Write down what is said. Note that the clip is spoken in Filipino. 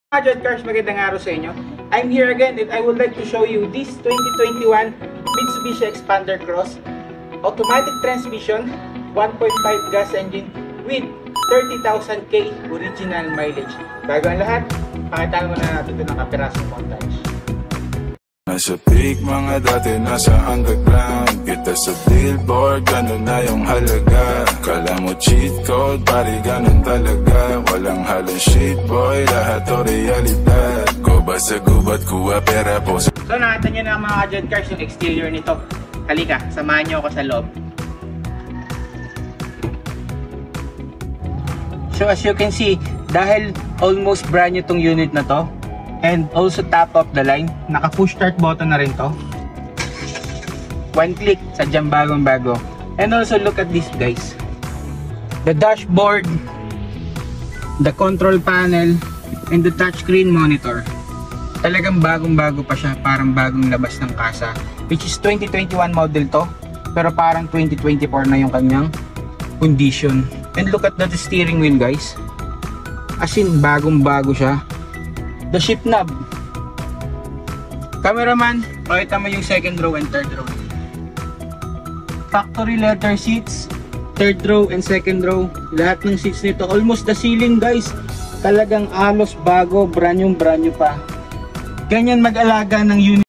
Jet Cars, magandang araw sa inyo. I'm here again and I would like to show you this 2021 Mitsubishi Xpander Cross automatic transmission 1.5 gas engine with 30,000 k original mileage. Bago ang lahat, pakita mo na natin ito ng kapirasong montage. Nasa peak mga dati, nasa underground. Kita sa billboard, ganun na yung halaga. Kala mo cheat code, pari ganun talaga. Walang halong shit boy, lahat o realidad. Ko ba sa gubat, kuha pera po. So nakita nyo na mga Jet Cars yung exterior nito. Halika, samahan nyo ako sa loob. So as you can see, dahil almost brand new tong unit na to, and also top of the line, naka push start button na rin to. One click, sadyang bagong bago. And also look at this guys, the dashboard, the control panel, and the touchscreen monitor. Talagang bagong bago pa siya, parang bagong labas ng kasa. Which is 2021 model to, pero parang 2024 na yung kanyang condition. And look at the steering wheel guys, as in bagong bago siya. The shift knob. Cameraman, pakita mo yung second row and third row. Factory leather seats, third row and second row. Lahat ng seats nito, almost the ceiling guys, talagang alos bago, brand new pa. Ganyan mag-alaga ng unit.